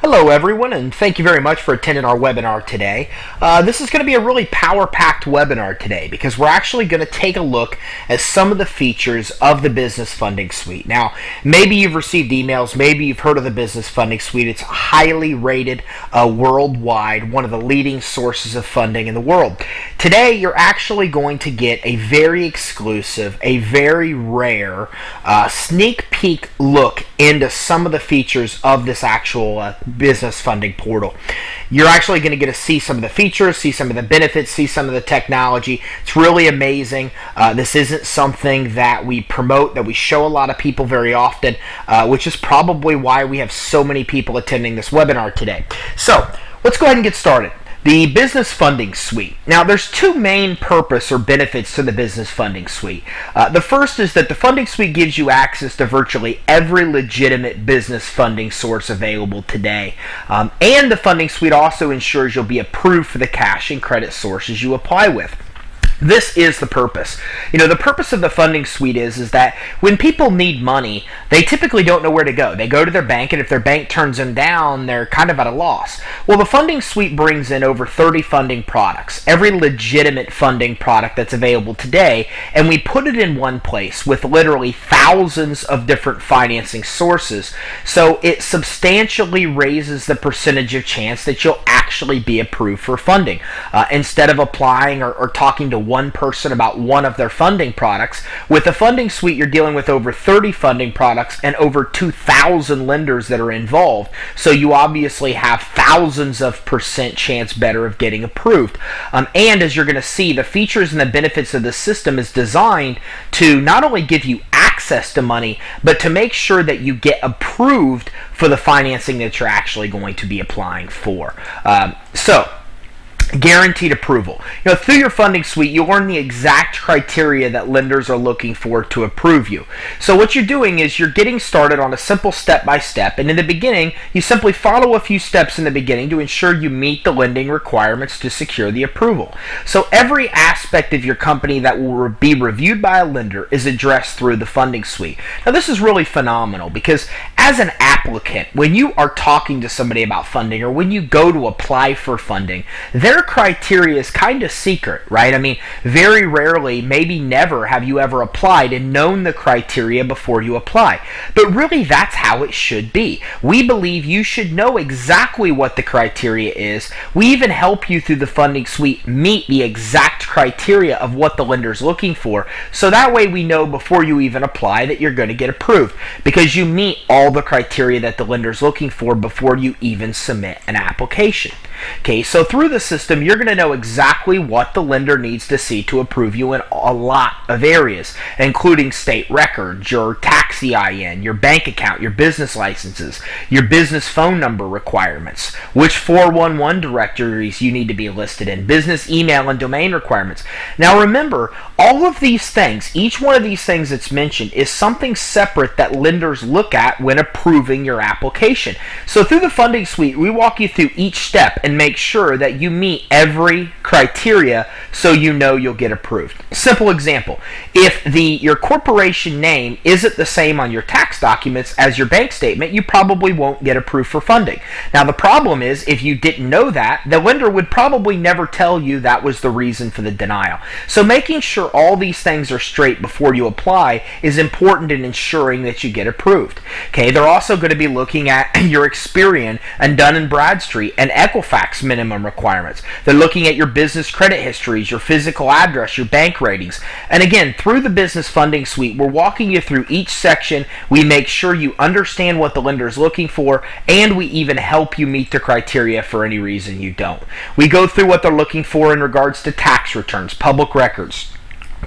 Hello everyone, and thank you very much for attending our webinar today. This is going to be a really power-packed webinar today because we're actually going to take a look at some of the features of the Business Funding Suite. Now, maybe you've received emails, maybe you've heard of the Business Funding Suite. It's highly rated worldwide, one of the leading sources of funding in the world. Today, you're actually going to get a very exclusive, a very rare sneak peek look into some of the features of this actual business funding portal. You're actually going to get to see some of the features, see some of the benefits, see some of the technology. It's really amazing. This isn't something that we promote, that we show a lot of people very often, which is probably why we have so many people attending this webinar today. So let's go ahead and get started. The Business Funding Suite. Now, there's two main purpose or benefits to the Business Funding Suite. The first is that the Funding Suite gives you access to virtually every legitimate business funding source available today. And the Funding Suite also ensures you'll be approved for the cash and credit sources you apply with. This is the purpose. You know, the purpose of the Funding Suite is that when people need money, they typically don't know where to go. They go to their bank, and if their bank turns them down, they're kind of at a loss. Well, the Funding Suite brings in over 30 funding products, every legitimate funding product that's available today, and we put it in one place with literally thousands of different financing sources. So it substantially raises the percentage of chance that you'll actually be approved for funding. Instead of applying or talking to one person about one of their funding products, with the Funding Suite you're dealing with over 30 funding products and over 2,000 lenders that are involved, so you obviously have thousands of percent chance better of getting approved. And as you're going to see, the features and the benefits of the system is designed to not only give you access to money, but to make sure that you get approved for the financing that you're actually going to be applying for. Guaranteed approval. You know, through your Funding Suite, you'll learn the exact criteria that lenders are looking for to approve you. So what you're doing is you're getting started on a simple step-by-step, and in the beginning, you simply follow a few steps in the beginning to ensure you meet the lending requirements to secure the approval. So every aspect of your company that will be reviewed by a lender is addressed through the Funding Suite. Now, this is really phenomenal because as an applicant, when you are talking to somebody about funding or when you go to apply for funding, their criteria is kind of secret, right? I mean, very rarely, maybe never, have you ever applied and known the criteria before you apply. But really, that's how it should be. We believe you should know exactly what the criteria is. We even help you through the Funding Suite meet the exact criteria of what the lender's looking for. So that way we know before you even apply that you're going to get approved, because you meet all the criteria that the lender's looking for before you even submit an application. Okay, so through the system, you're going to know exactly what the lender needs to see to approve you in a lot of areas, including state records, your tax EIN, your bank account, your business licenses, your business phone number requirements, which 411 directories you need to be listed in, business email and domain requirements. Now remember, all of these things, each one of these things that's mentioned is something separate that lenders look at when approving your application. So through the Funding Suite, we walk you through each step and make sure that you meet every criteria so you know you'll get approved. Simple example, if your corporation name isn't the same on your tax documents as your bank statement, you probably won't get approved for funding. Now the problem is, if you didn't know that, the lender would probably never tell you that was the reason for the denial. So making sure all these things are straight before you apply is important in ensuring that you get approved. Okay, they're also going to be looking at your Experian and Dun & Bradstreet and Equifax minimum requirements. They're looking at your business credit histories, your physical address, your bank ratings. And again, through the Business Funding Suite, we're walking you through each section. We make sure you understand what the lender is looking for, and we even help you meet the criteria for any reason you don't. We go through what they're looking for in regards to tax returns, public records,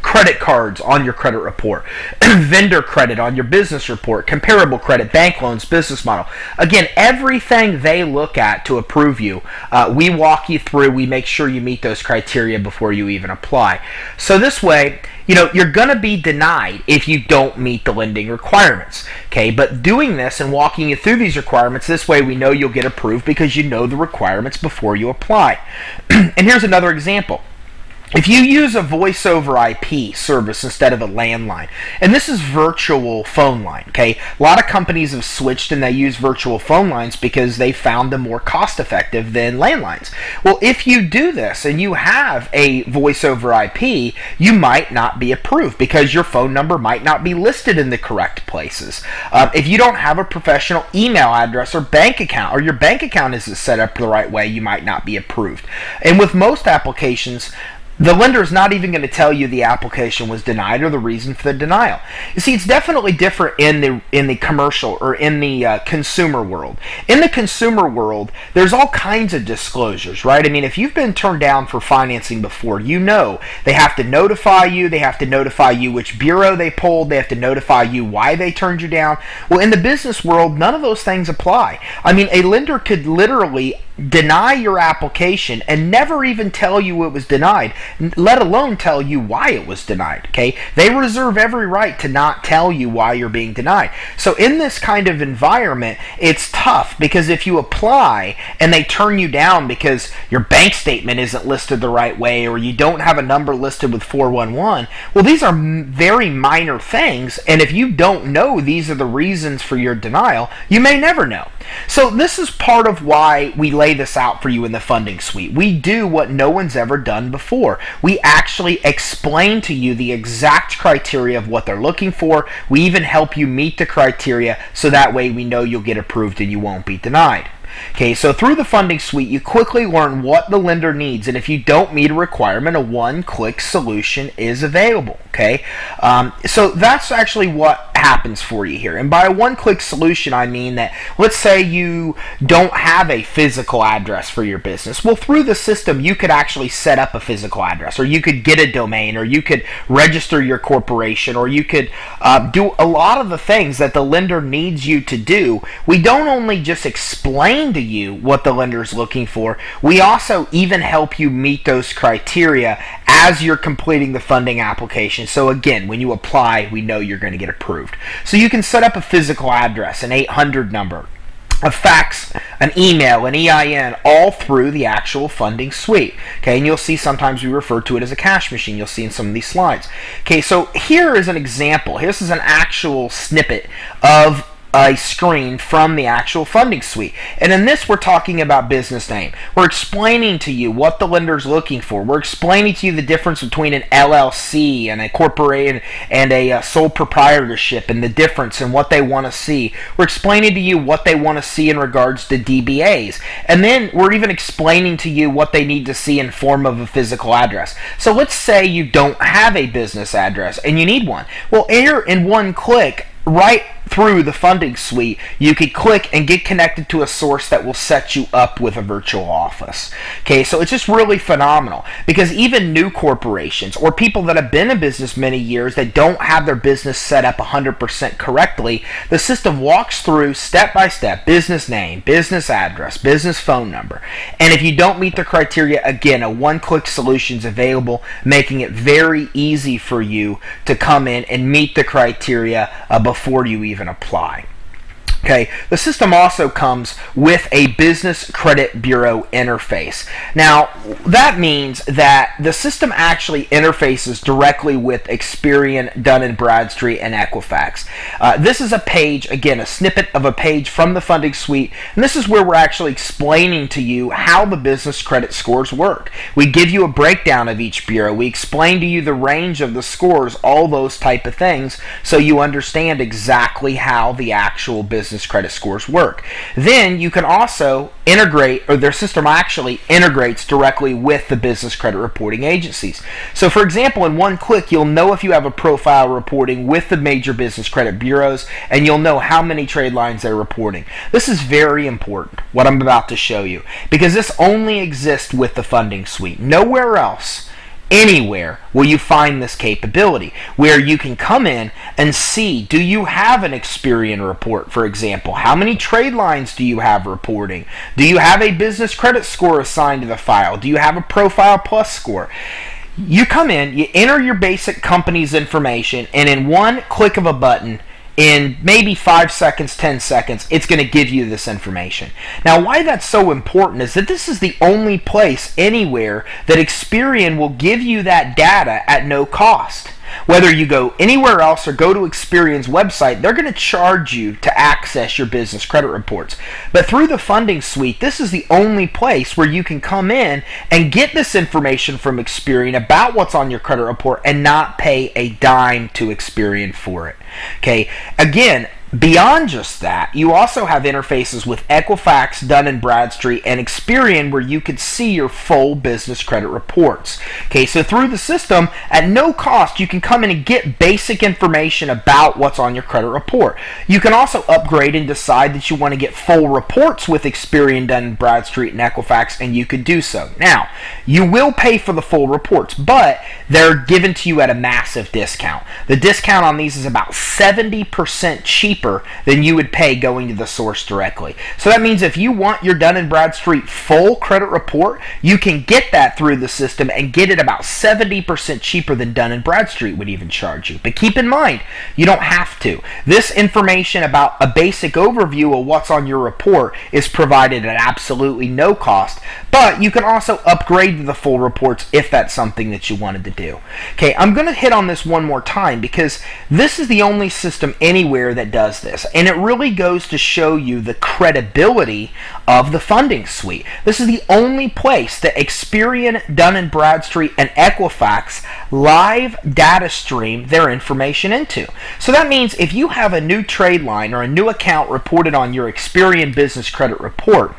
credit cards on your credit report, vendor credit on your business report, comparable credit, bank loans, business model. Again, everything they look at to approve you, we walk you through. We make sure you meet those criteria before you even apply. So this way, you know, you're going to be denied if you don't meet the lending requirements. Okay, but doing this and walking you through these requirements, this way we know you'll get approved because you know the requirements before you apply. And here's another example. If you use a voice over IP service instead of a landline, and this is virtual phone line, okay? A lot of companies have switched and they use virtual phone lines because they found them more cost effective than landlines. Well, if you do this and you have a voice over IP, you might not be approved because your phone number might not be listed in the correct places. If you don't have a professional email address or bank account, or your bank account isn't set up the right way, you might not be approved. And with most applications, the lender is not even going to tell you the application was denied or the reason for the denial. You see, it's definitely different in the commercial or in the consumer world. In the consumer world, there's all kinds of disclosures, right? I mean, if you've been turned down for financing before, you know they have to notify you. They have to notify you which bureau they pulled. They have to notify you why they turned you down. Well, in the business world, none of those things apply. I mean, a lender could literally deny your application and never even tell you it was denied, let alone tell you why it was denied. Okay, they reserve every right to not tell you why you're being denied. So in this kind of environment, it's tough because if you apply and they turn you down because your bank statement isn't listed the right way or you don't have a number listed with 411, well, these are very minor things, and if you don't know these are the reasons for your denial, you may never know. So this is part of why we lay this out for you in the funding suite. We do what no one's ever done before. We actually explain to you the exact criteria of what they're looking for. We even help you meet the criteria so that way we know you'll get approved and you won't be denied. Okay, so through the funding suite, you quickly learn what the lender needs, and if you don't meet a requirement, a one-click solution is available. Okay, so that's actually what happens for you here. And by a one-click solution, I mean that, let's say you don't have a physical address for your business. Well, through the system, you could actually set up a physical address, or you could get a domain, or you could register your corporation, or you could do a lot of the things that the lender needs you to do. We don't only just explain to you what the lender is looking for, we also even help you meet those criteria as you're completing the funding application. So again, when you apply, we know you're going to get approved. So you can set up a physical address, an 800 number, a fax, an email, an EIN, all through the actual funding suite. Okay, and you'll see sometimes we refer to it as a cash machine. You'll see in some of these slides. Okay, so here is an example. This is an actual snippet of a screen from the actual funding suite. And in this, we're talking about business name. We're explaining to you what the lender's looking for. We're explaining to you the difference between an LLC and a corporation and a sole proprietorship, and the difference and what they want to see. We're explaining to you what they want to see in regards to DBAs. And then we're even explaining to you what they need to see in form of a physical address. So let's say you don't have a business address and you need one. Well, here in one click, right through the funding suite, you could click and get connected to a source that will set you up with a virtual office. Okay, so it's just really phenomenal because even new corporations or people that have been in business many years that don't have their business set up 100% correctly, the system walks through step by step: business name, business address, business phone number. And if you don't meet the criteria, again, a one-click solution is available, making it very easy for you to come in and meet the criteria before you even apply. Okay, the system also comes with a business credit bureau interface. Now, that means that the system actually interfaces directly with Experian, Dun & Bradstreet, and Equifax. This is a page, again, a snippet of a page from the funding suite, and this is where we're actually explaining to you how the business credit scores work. We give you a breakdown of each bureau. We explain to you the range of the scores, all those type of things, so you understand exactly how the actual business credit scores work. Then you can also integrate, or their system actually integrates directly with the business credit reporting agencies. So for example, in one click, you'll know if you have a profile reporting with the major business credit bureaus, and you'll know how many trade lines they're reporting. This is very important, what I'm about to show you, because this only exists with the funding suite. Nowhere else, anywhere, will you find this capability where you can come in and see, do you have an Experian report, for example? How many trade lines do you have reporting? Do you have a business credit score assigned to the file? Do you have a Profile Plus score? You come in, you enter your basic company's information, and in one click of a button, in maybe 5 seconds, 10 seconds, it's going to give you this information. Now, why that's so important is that this is the only place anywhere that Experian will give you that data at no cost. Whether you go anywhere else or go to Experian's website, they're going to charge you to access your business credit reports. But through the funding suite, this is the only place where you can come in and get this information from Experian about what's on your credit report and not pay a dime to Experian for it. Okay, again, beyond just that, you also have interfaces with Equifax, Dun & Bradstreet, and Experian where you could see your full business credit reports. Okay, so through the system, at no cost, you can come in and get basic information about what's on your credit report. You can also upgrade and decide that you want to get full reports with Experian, Dun & Bradstreet, and Equifax, and you could do so. Now, you will pay for the full reports, but they're given to you at a massive discount. The discount on these is about 70% cheaper than you would pay going to the source directly. So that means if you want your Dun & Bradstreet full credit report, you can get that through the system and get it about 70% cheaper than Dun & Bradstreet would even charge you. But keep in mind, you don't have to. This information about a basic overview of what's on your report is provided at absolutely no cost, but you can also upgrade to the full reports if that's something that you wanted to do. Okay, I'm going to hit on this one more time because this is the only system anywhere that does this, and it really goes to show you the credibility of the funding suite. This is the only place that Experian, Dun & Bradstreet, and Equifax live data stream their information into. So that means if you have a new trade line or a new account reported on your Experian business credit report,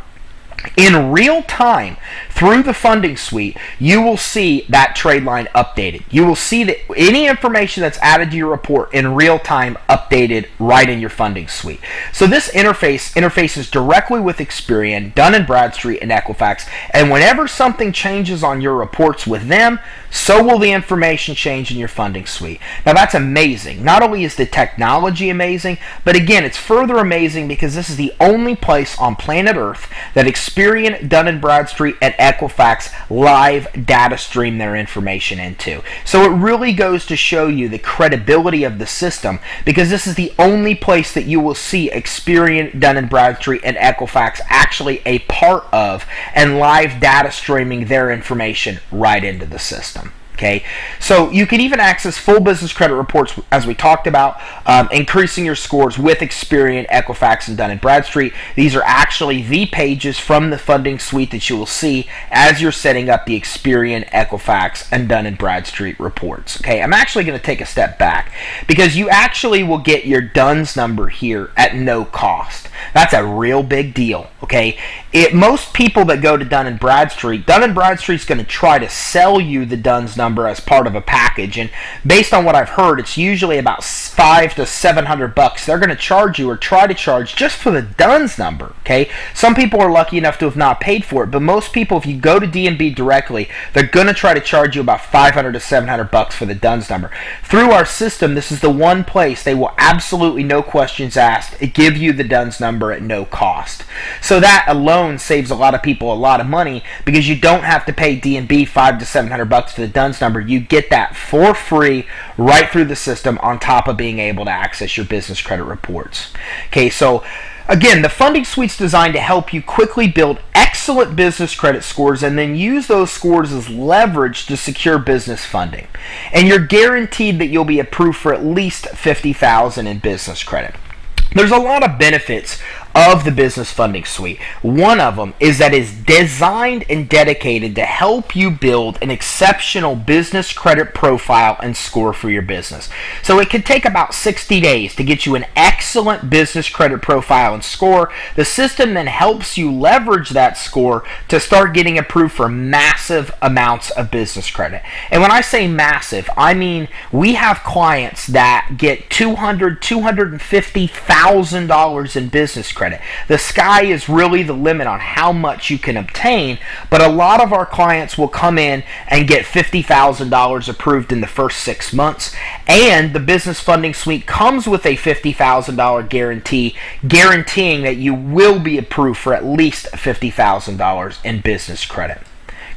in real time, through the funding suite, you will see that trade line updated. You will see that any information that's added to your report in real time updated right in your funding suite. So this interfaces directly with Experian, Dun & Bradstreet, and Equifax, and whenever something changes on your reports with them, so will the information change in your funding suite. Now that's amazing. Not only is the technology amazing, but again, it's further amazing because this is the only place on planet Earth that Experian, Dun & Bradstreet, and Equifax live data stream their information into. So it really goes to show you the credibility of the system because this is the only place that you will see Experian, Dun & Bradstreet, and Equifax actually a part of and live data streaming their information right into the system. Okay, so you can even access full business credit reports, as we talked about, increasing your scores with Experian, Equifax, and Dun & Bradstreet. These are actually the pages from the funding suite that you will see as you're setting up the Experian, Equifax, and Dun & Bradstreet reports. Okay, I'm actually going to take a step back because you actually will get your DUNS number here at no cost. That's a real big deal. Okay, most people that go to Dun & Bradstreet, Dun & Bradstreet's going to try to sell you the DUNS number as part of a package, and based on what I've heard, it's usually about $500 to $700 they're going to charge you or try to charge just for the DUNS number. Okay, some people are lucky enough to have not paid for it, but most people, if you go to D&B directly, they're going to try to charge you about $500 to $700 for the DUNS number. Through our system, this is the one place they will absolutely, no questions asked, give you the DUNS number at no cost. So that alone saves a lot of people a lot of money because you don't have to pay D&B $500 to $700 for the DUNS number. You get that for free right through the system on top of being able to access your business credit reports. Okay, so again, the funding suite's designed to help you quickly build excellent business credit scores and then use those scores as leverage to secure business funding. And you're guaranteed that you'll be approved for at least $50,000 in business credit. There's a lot of benefits of the business funding suite. One of them is that it's designed and dedicated to help you build an exceptional business credit profile and score for your business. So it could take about 60 days to get you an excellent business credit profile and score. The system then helps you leverage that score to start getting approved for massive amounts of business credit. And when I say massive, I mean we have clients that get $200,000, $250,000 in business credit. The sky is really the limit on how much you can obtain, but a lot of our clients will come in and get $50,000 approved in the first 6 months, and the business funding suite comes with a $50,000 guarantee, guaranteeing that you will be approved for at least $50,000 in business credit.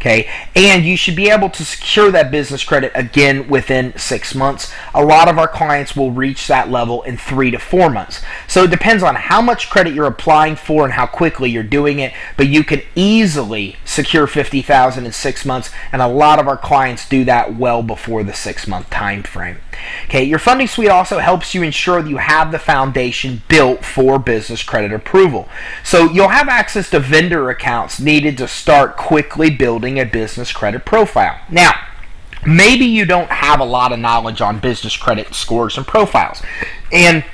Okay, and you should be able to secure that business credit again within 6 months. A lot of our clients will reach that level in 3 to 4 months. So it depends on how much credit you're applying for and how quickly you're doing it, but you can easily secure $50,000 in 6 months, and a lot of our clients do that well before the 6-month time frame. Okay, your funding suite also helps you ensure that you have the foundation built for business credit approval. So you'll have access to vendor accounts needed to start quickly building a business credit profile. Now, maybe you don't have a lot of knowledge on business credit scores and profiles, and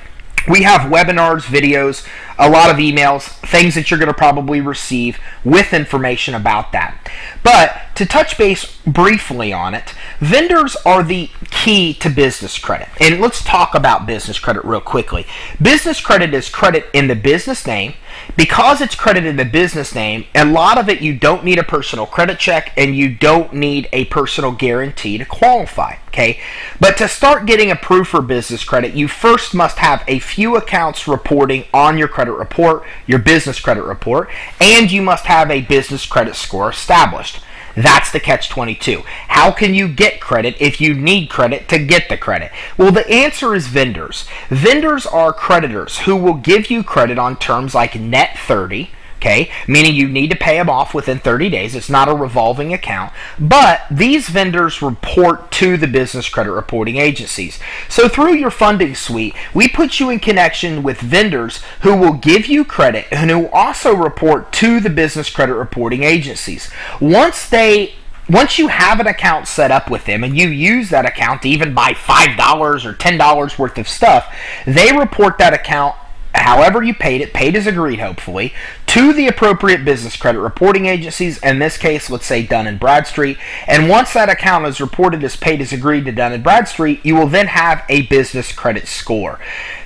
we have webinars, videos, a lot of emails, things that you're going to probably receive with information about that. But to touch base briefly on it, vendors are the key to business credit. And let's talk about business credit real quickly. Business credit is credit in the business name. Because it's credit in the business name, a lot of it you don't need a personal credit check and you don't need a personal guarantee to qualify. Okay, but to start getting approved for business credit, you first must have a few accounts reporting on your credit report, your business credit report, and you must have a business credit score established. That's the catch-22. How can you get credit if you need credit to get the credit? Well, the answer is vendors. Vendors are creditors who will give you credit on terms like net 30, okay, meaning you need to pay them off within 30 days. It's not a revolving account, but these vendors report to the business credit reporting agencies. So through your funding suite, we put you in connection with vendors who will give you credit and who also report to the business credit reporting agencies. Once you have an account set up with them and you use that account to even buy $5 or $10 worth of stuff, they report that account however you paid it, paid as agreed hopefully, to the appropriate business credit reporting agencies, in this case, let's say Dun & Bradstreet, and once that account is reported as paid as agreed to Dun & Bradstreet, you will then have a business credit score.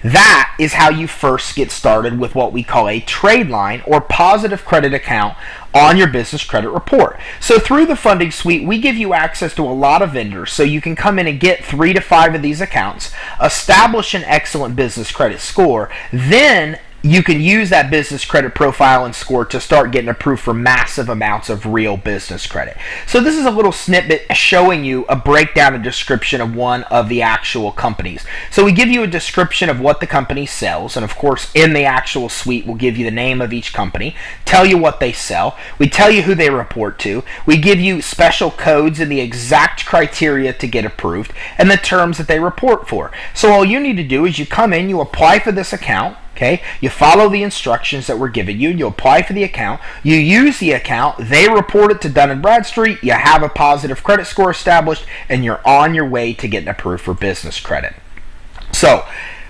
That is how you first get started with what we call a trade line or positive credit account on your business credit report. So through the funding suite, we give you access to a lot of vendors, so you can come in and get 3 to 5 of these accounts, establish an excellent business credit score, then you can use that business credit profile and score to start getting approved for massive amounts of real business credit. So this is a little snippet showing you a breakdown and description of one of the actual companies. So we give you a description of what the company sells, and of course in the actual suite we'll give you the name of each company, tell you what they sell, we tell you who they report to, we give you special codes and the exact criteria to get approved, and the terms that they report for. So all you need to do is you come in, you apply for this account, okay, you follow the instructions that we're giving you, you apply for the account, you use the account, they report it to Dun & Bradstreet, you have a positive credit score established, and you're on your way to getting approved for business credit. So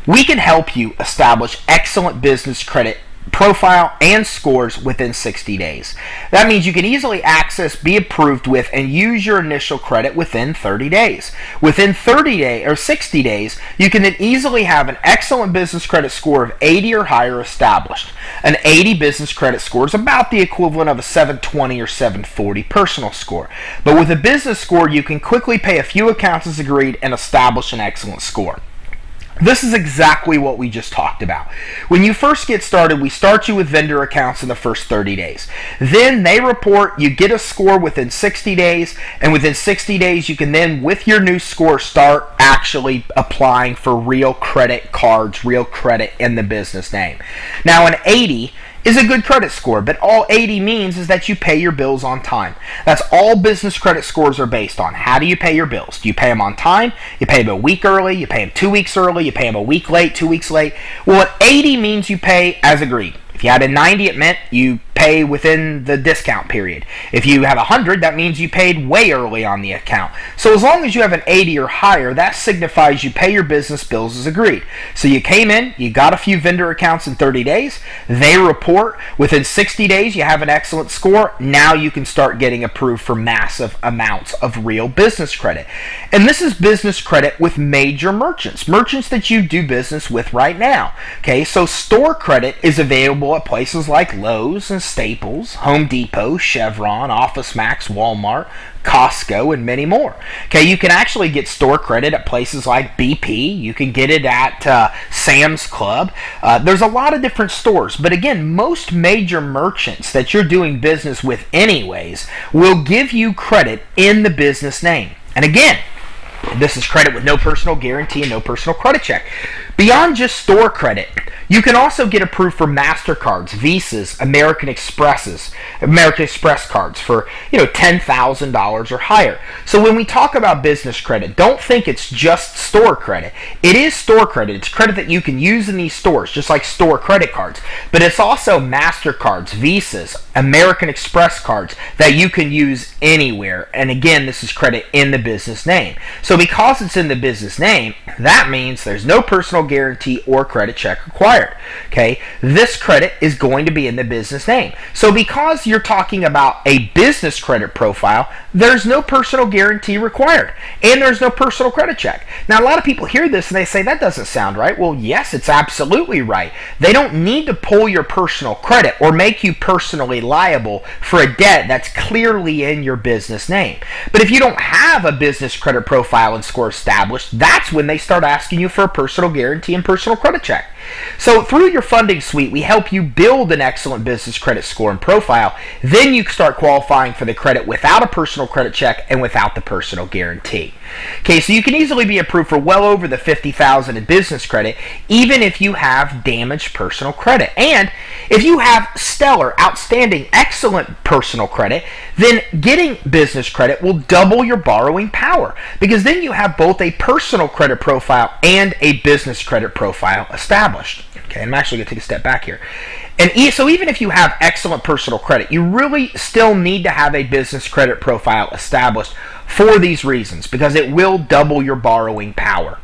we can help you establish excellent business credit profile and scores within 60 days. That means you can easily access, be approved with, and use your initial credit within 30 days. Within 30 days or 60 days, you can then easily have an excellent business credit score of 80 or higher established. An 80 business credit score is about the equivalent of a 720 or 740 personal score. But with a business score, you can quickly pay a few accounts as agreed and establish an excellent score. This is exactly what we just talked about. When you first get started, we start you with vendor accounts in the first 30 days. Then they report, you get a score within 60 days, and within 60 days you can then, with your new score, start actually applying for real credit cards, real credit in the business name. Now an 80 is a good credit score, but all 80 means is that you pay your bills on time. That's all business credit scores are based on. How do you pay your bills? Do you pay them on time? You pay them a week early? You pay them 2 weeks early? You pay them a week late, 2 weeks late? Well, an 80 means you pay as agreed. If you had a 90, it meant you pay within the discount period. If you have 100, that means you paid way early on the account. So as long as you have an 80 or higher, that signifies you pay your business bills as agreed. So you came in, you got a few vendor accounts in 30 days, they report, within 60 days you have an excellent score, now you can start getting approved for massive amounts of real business credit. And this is business credit with major merchants that you do business with right now. Okay, so store credit is available at places like Lowe's and and Staples, Home Depot, Chevron, OfficeMax, Walmart, Costco, and many more. Okay, you can actually get store credit at places like BP. You can get it at Sam's Club. There's a lot of different stores, but again, most major merchants that you're doing business with anyways will give you credit in the business name. And again, this is credit with no personal guarantee and no personal credit check. Beyond just store credit, you can also get approved for MasterCards, Visas, American Express cards for, $10,000 or higher. So when we talk about business credit, don't think it's just store credit. It is store credit. It's credit that you can use in these stores, just like store credit cards. But it's also MasterCards, Visas, American Express cards that you can use anywhere. And again, this is credit in the business name. So because it's in the business name, that means there's no personal guarantee or credit check required. Okay, this credit is going to be in the business name. So because you're talking about a business credit profile, there's no personal guarantee required and there's no personal credit check. Now, a lot of people hear this and they say that doesn't sound right. Well, yes, it's absolutely right. They don't need to pull your personal credit or make you personally liable for a debt that's clearly in your business name. But if you don't have a business credit profile and score established, that's when they start asking you for a personal guarantee and personal credit check. So through your funding suite, we help you build an excellent business credit score and profile. Then you start qualifying for the credit without a personal credit check and without the personal guarantee. Okay, so you can easily be approved for well over the $50,000 in business credit, even if you have damaged personal credit. And if you have stellar, outstanding, excellent personal credit, then getting business credit will double your borrowing power, because then you have both a personal credit profile and a business credit profile established. Okay, I'm actually going to take a step back here. And so even if you have excellent personal credit, you really still need to have a business credit profile established for these reasons, because it will double your borrowing power.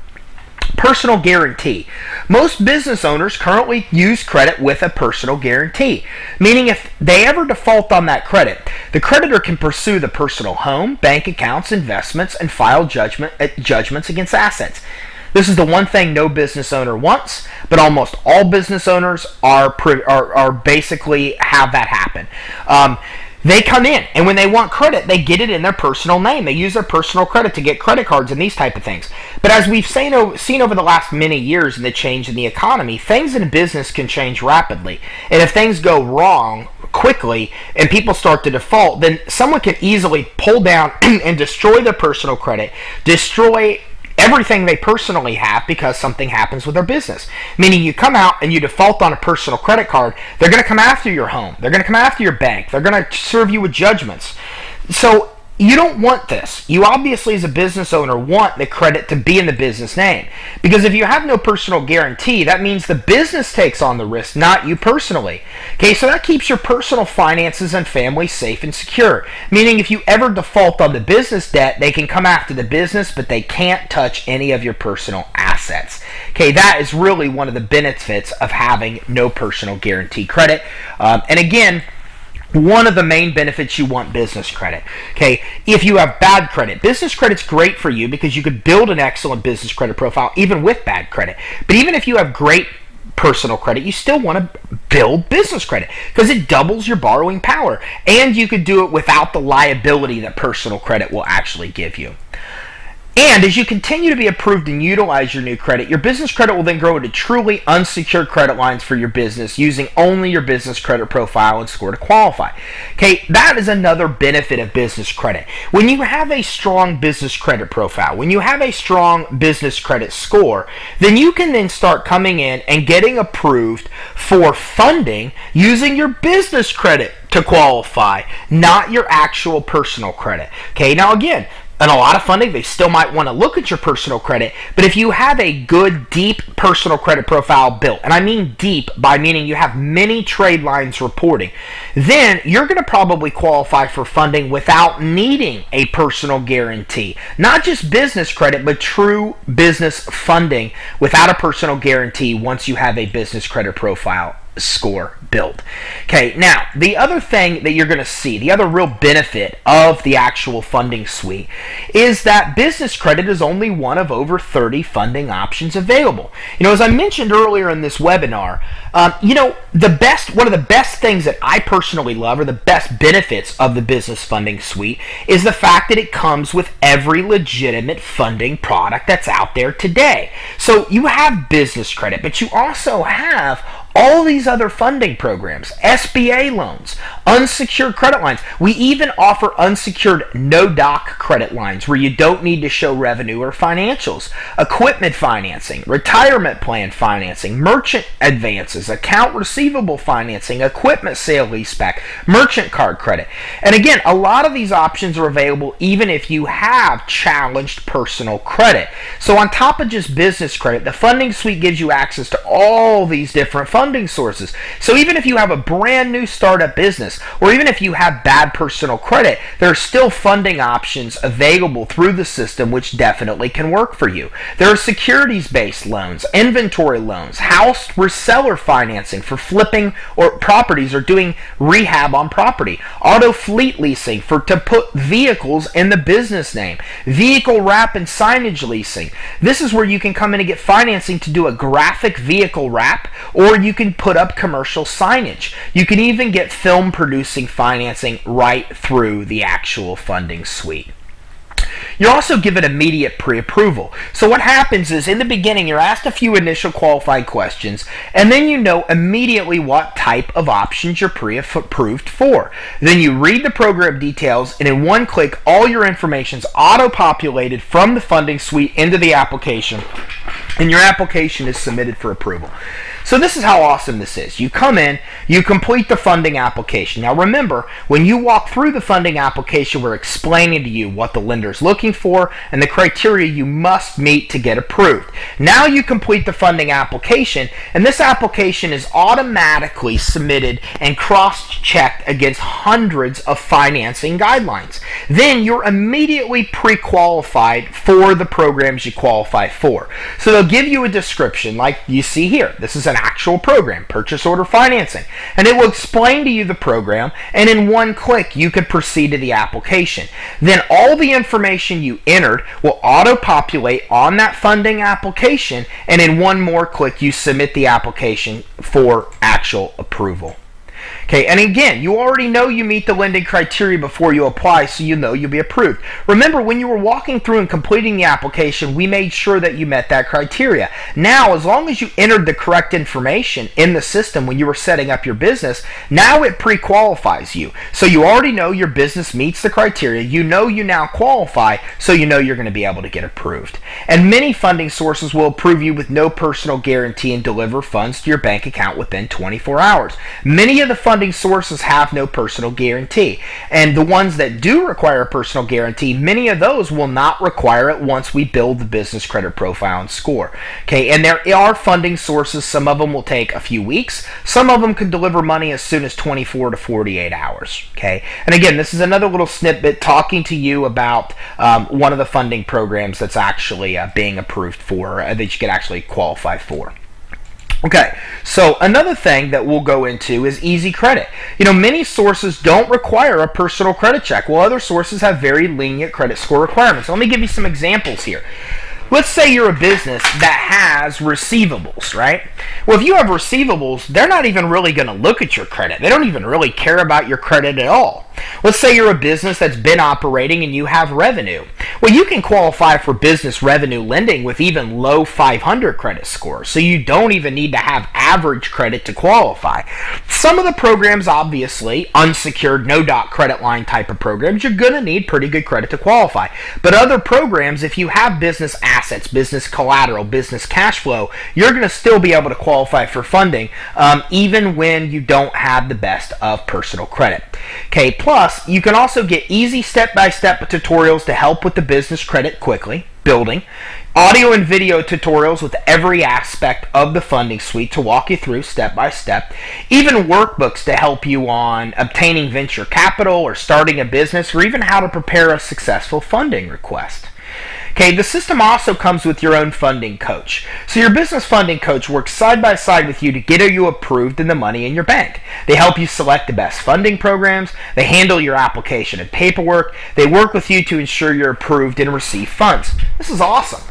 Personal guarantee. Most business owners currently use credit with a personal guarantee, meaning if they ever default on that credit, the creditor can pursue the personal home, bank accounts, investments, and file judgments against assets. This is the one thing no business owner wants, but almost all business owners are basically have that happen. They come in, and when they want credit, they get it in their personal name. They use their personal credit to get credit cards and these type of things. But as we've seen over the last many years in the change in the economy, things in business can change rapidly. And if things go wrong quickly and people start to default, then someone can easily pull down and destroy their personal credit, destroy everything they personally have because something happens with their business. Meaning you come out and you default on a personal credit card, they're going to come after your home. They're going to come after your bank. They're going to serve you with judgments. So you don't want this. You obviously, as a business owner, want the credit to be in the business name. Because if you have no personal guarantee, that means the business takes on the risk, not you personally. Okay, so that keeps your personal finances and family safe and secure. Meaning if you ever default on the business debt, they can come after the business, but they can't touch any of your personal assets. Okay, that is really one of the benefits of having no personal guarantee credit. And again, one of the main benefits you want business credit. Okay, if you have bad credit, business credit's great for you because you could build an excellent business credit profile even with bad credit. But even if you have great personal credit, you still want to build business credit because it doubles your borrowing power, and you could do it without the liability that personal credit will actually give you. And as you continue to be approved and utilize your new credit, your business credit will then grow into truly unsecured credit lines for your business using only your business credit profile and score to qualify. Okay, that is another benefit of business credit. When you have a strong business credit profile, when you have a strong business credit score, then you can then start coming in and getting approved for funding using your business credit to qualify, not your actual personal credit. Okay, now again, and a lot of funding, they still might want to look at your personal credit, but if you have a good, deep personal credit profile built, and I mean deep by meaning you have many trade lines reporting, then you're going to probably qualify for funding without needing a personal guarantee. Not just business credit, but true business funding without a personal guarantee once you have a business credit profile score built. Okay, now the other thing that you're going to see, the other real benefit of the actual funding suite, is that business credit is only one of over 30 funding options available. As I mentioned earlier in this webinar, one of the best things that I personally love, or the best benefits of the business funding suite, is the fact that it comes with every legitimate funding product that's out there today. So you have business credit, but you also have all these other funding programs, SBA loans, unsecured credit lines. We even offer unsecured no-doc credit lines where you don't need to show revenue or financials, equipment financing, retirement plan financing, merchant advances, account receivable financing, equipment sale leaseback, merchant card credit. And again, a lot of these options are available even if you have challenged personal credit. So on top of just business credit, the funding suite gives you access to all these different funding sources. So even if you have a brand new startup business, or even if you have bad personal credit, there are still funding options available through the system which definitely can work for you. There are securities-based loans, inventory loans, house reseller financing for flipping or properties or doing rehab on property, auto fleet leasing to put vehicles in the business name, vehicle wrap and signage leasing. This is where you can come in and get financing to do a graphic vehicle wrap, or you can put up commercial signage. You can even get film producing financing right through the actual funding suite. You're also given immediate pre-approval. So what happens is, in the beginning, you're asked a few initial qualifying questions, and then you know immediately what type of options you're pre-approved for. Then you read the program details, and in one click, all your information is auto-populated from the funding suite into the application, and your application is submitted for approval. So this is how awesome this is. You come in, you complete the funding application. Now remember, when you walk through the funding application, we're explaining to you what the lender is looking for and the criteria you must meet to get approved. Now you complete the funding application, and this application is automatically submitted and cross-checked against hundreds of financing guidelines. Then you're immediately pre-qualified for the programs you qualify for. So they'll give you a description like you see here. This is an actual program, purchase order financing, and it will explain to you the program, and in one click you can proceed to the application. Then all the information you entered will auto-populate on that funding application, and in one more click you submit the application for actual approval. Okay, and again, you already know you meet the lending criteria before you apply, so you know you'll be approved. Remember, when you were walking through and completing the application, we made sure that you met that criteria. Now, as long as you entered the correct information in the system when you were setting up your business, now it pre-qualifies you. So you already know your business meets the criteria. You know you now qualify, so you know you're going to be able to get approved. And many funding sources will approve you with no personal guarantee and deliver funds to your bank account within 24 hours. Many of the funding sources have no personal guarantee, and the ones that do require a personal guarantee, many of those will not require it once we build the business credit profile and score. Okay, and there are funding sources. Some of them will take a few weeks. Some of them can deliver money as soon as 24 to 48 hours. Okay, and again, this is another little snippet talking to you about one of the funding programs that's actually being approved for, that you can actually qualify for. Okay, so another thing that we'll go into is easy credit. Many sources don't require a personal credit check, while other sources have very lenient credit score requirements. Let me give you some examples here. Let's say you're a business that has receivables, right? Well, if you have receivables, they're not even really going to look at your credit. They don't even really care about your credit at all. Let's say you're a business that's been operating and you have revenue. Well, you can qualify for business revenue lending with even low 500 credit scores, so you don't even need to have average credit to qualify. Some of the programs, obviously, unsecured, no-doc credit line type of programs, you're going to need pretty good credit to qualify. But other programs, if you have business assets, business collateral, business cash flow, you're going to still be able to qualify for funding even when you don't have the best of personal credit. Okay, plus you can also get easy step-by-step tutorials to help with the business credit quickly, building, audio and video tutorials with every aspect of the funding suite to walk you through step by step, even workbooks to help you on obtaining venture capital or starting a business, or even how to prepare a successful funding request. Okay, the system also comes with your own funding coach. So your business funding coach works side by side with you to get you approved in the money in your bank. They help you select the best funding programs, they handle your application and paperwork, they work with you to ensure you're approved and receive funds. This is awesome.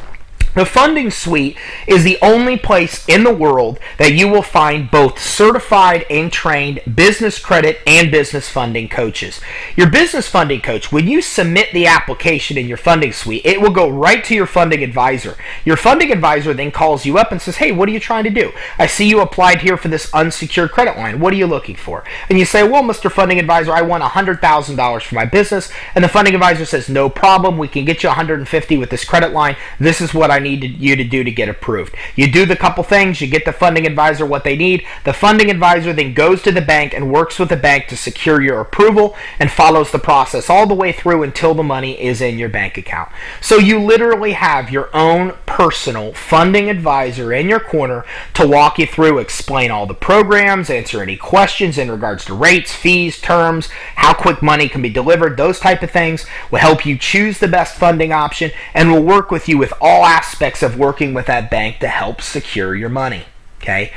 The Funding Suite is the only place in the world that you will find both certified and trained business credit and business funding coaches. Your business funding coach, when you submit the application in your Funding Suite, it will go right to your funding advisor. Your funding advisor then calls you up and says, hey, what are you trying to do? I see you applied here for this unsecured credit line. What are you looking for? And you say, well, Mr. Funding Advisor, I want $100,000 for my business. And the funding advisor says, no problem. We can get you $150,000 with this credit line. This is what I need you to do to get approved. You do the couple things, you get the funding advisor what they need. The funding advisor then goes to the bank and works with the bank to secure your approval and follows the process all the way through until the money is in your bank account. So you literally have your own personal funding advisor in your corner to walk you through, explain all the programs, answer any questions in regards to rates, fees, terms, how quick money can be delivered, those type of things. Will help you choose the best funding option and will work with you with all aspects of working with that bank to help secure your money. Okay,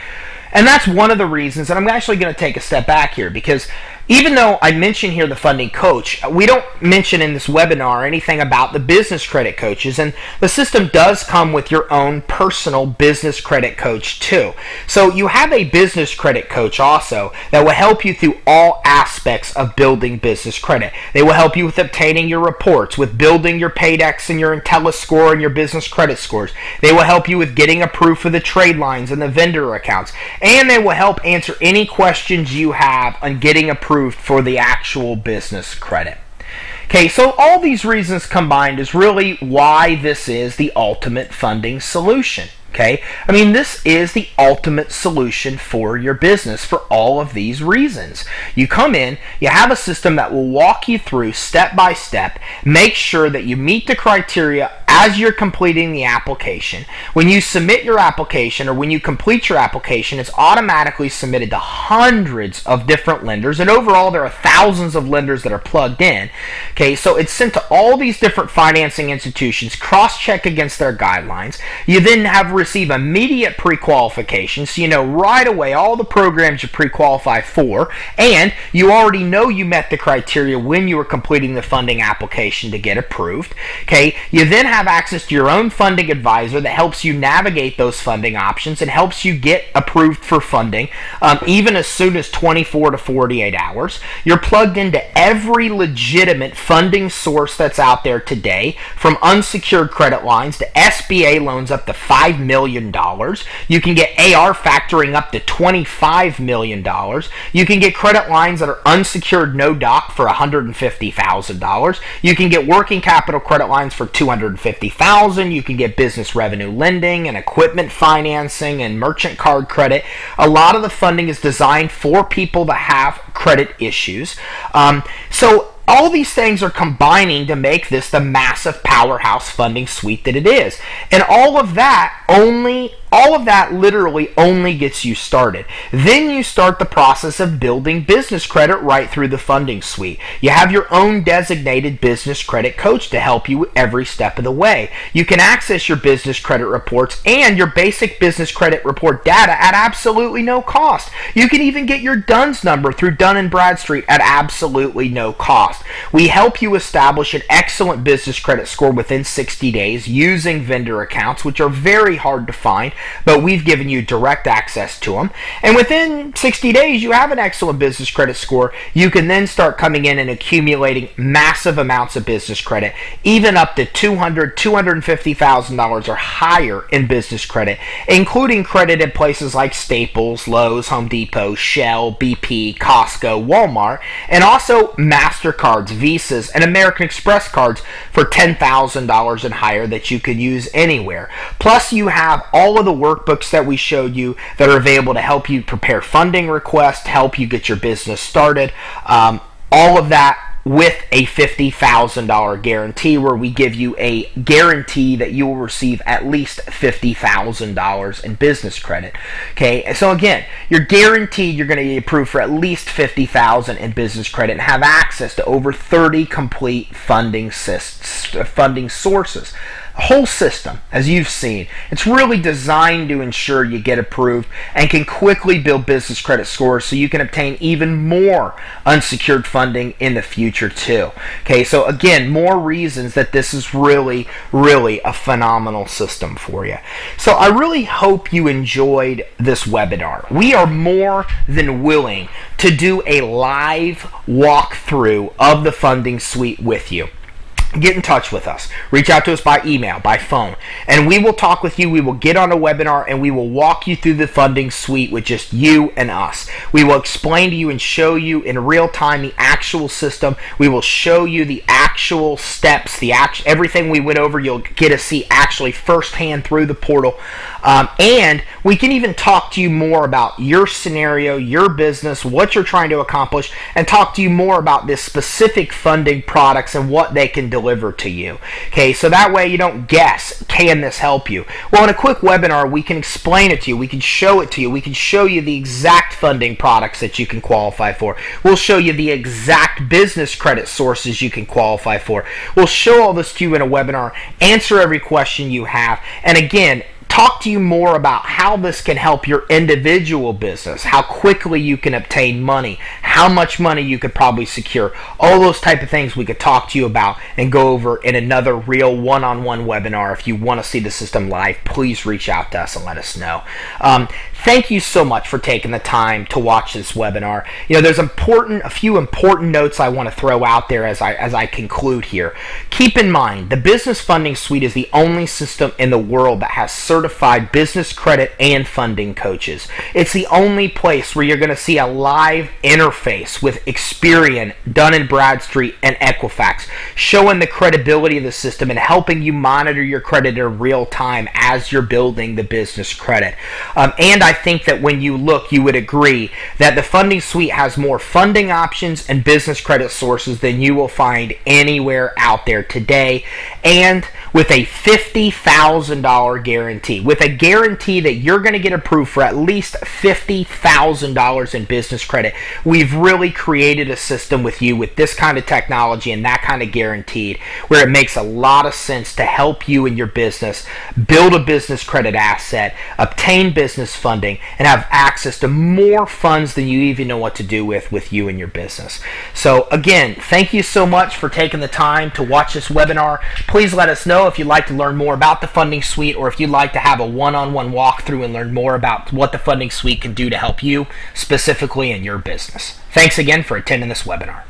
and that's one of the reasons, and I'm actually going to take a step back here, because even though I mention here the funding coach, we don't mention in this webinar anything about the business credit coaches, and the system does come with your own personal business credit coach too. So you have a business credit coach also that will help you through all aspects of building business credit. They will help you with obtaining your reports, with building your Paydex and your IntelliScore and your business credit scores. They will help you with getting approved for the trade lines and the vendor accounts, and they will help answer any questions you have on getting approved for the actual business credit. Okay, so all these reasons combined is really why this is the ultimate funding solution. Okay, I mean, this is the ultimate solution for your business for all of these reasons. You come in, you have a system that will walk you through step by step, make sure that you meet the criteria as you're completing the application. When you submit your application or when you complete your application, it's automatically submitted to hundreds of different lenders, and overall there are thousands of lenders that are plugged in. Okay, so it's sent to all these different financing institutions, cross-check against their guidelines. You then receive immediate pre-qualification, so you know right away all the programs you pre-qualify for, and you already know you met the criteria when you were completing the funding application to get approved. Okay, you then have access to your own funding advisor that helps you navigate those funding options and helps you get approved for funding even as soon as 24 to 48 hours. You're plugged into every legitimate funding source that's out there today, from unsecured credit lines to SBA loans up to $5 million. You can get AR factoring up to $25 million. You can get credit lines that are unsecured, no doc, for $150,000. You can get working capital credit lines for $250,000. You can get business revenue lending and equipment financing and merchant card credit. A lot of the funding is designed for people that have credit issues. So all these things are combining to make this the massive powerhouse funding suite that it is. And all of that literally only gets you started. Then you start the process of building business credit right through the funding suite. You have your own designated business credit coach to help you every step of the way. You can access your business credit reports and your basic business credit report data at absolutely no cost. You can even get your DUNS number through Dun & Bradstreet at absolutely no cost. We help you establish an excellent business credit score within 60 days using vendor accounts, which are very hard to find, but we've given you direct access to them. And within 60 days, you have an excellent business credit score. You can then start coming in and accumulating massive amounts of business credit, even up to $200,000, $250,000 or higher in business credit, including credit at places like Staples, Lowe's, Home Depot, Shell, BP, Costco, Walmart, and also MasterCards, Visas, and American Express cards for $10,000 and higher that you can use anywhere. Plus, you have all of the workbooks that we showed you that are available to help you prepare funding requests, help you get your business started. All of that with a $50,000 guarantee, where we give you a guarantee that you will receive at least $50,000 in business credit. Okay, so again, you're guaranteed you're going to get approved for at least $50,000 in business credit and have access to over 30 complete funding sources. whole system, as you've seen. It's really designed to ensure you get approved and can quickly build business credit scores so you can obtain even more unsecured funding in the future too. Okay, so again, more reasons that this is really a phenomenal system for you. So I really hope you enjoyed this webinar. We are more than willing to do a live walkthrough of the funding suite with you. Get in touch with us. Reach out to us by email, by phone, and we will talk with you. We will get on a webinar and we will walk you through the funding suite with just you and us. We will explain to you and show you in real time the actual system. We will show you the actual steps, everything we went over. You'll get to see actually firsthand through the portal. And we can even talk to you more about your scenario, your business, what you're trying to accomplish, and talk to you more about this specific funding products and what they can deliver to you. Okay, so that way you don't guess, can this help you? Well, in a quick webinar, we can explain it to you. We can show it to you. We can show you the exact funding products that you can qualify for. We'll show you the exact business credit sources you can qualify for. We'll show all this to you in a webinar, answer every question you have, and again, talk to you more about how this can help your individual business, how quickly you can obtain money, how much money you could probably secure, all those type of things we could talk to you about and go over in another real one-on-one webinar. If you want to see the system live, please reach out to us and let us know. Thank you so much for taking the time to watch this webinar. You know, there's a few important notes I want to throw out there as I conclude here. Keep in mind, the Business Funding Suite is the only system in the world that has certified business credit and funding coaches. It's the only place where you're going to see a live interface with Experian, Dun & Bradstreet, and Equifax, showing the credibility of the system and helping you monitor your credit in real time as you're building the business credit. And I think that when you look, you would agree that the funding suite has more funding options and business credit sources than you will find anywhere out there today, and with a $50,000 guarantee. With a guarantee that you're going to get approved for at least $50,000 in business credit, we've really created a system with you with this kind of technology and that kind of guaranteed, where it makes a lot of sense to help you in your business build a business credit asset, obtain business funding, and have access to more funds than you even know what to do with you and your business. So again, thank you so much for taking the time to watch this webinar. Please let us know if you'd like to learn more about the funding suite, or if you'd like to have a one-on-one walkthrough and learn more about what the funding suite can do to help you specifically in your business. Thanks again for attending this webinar.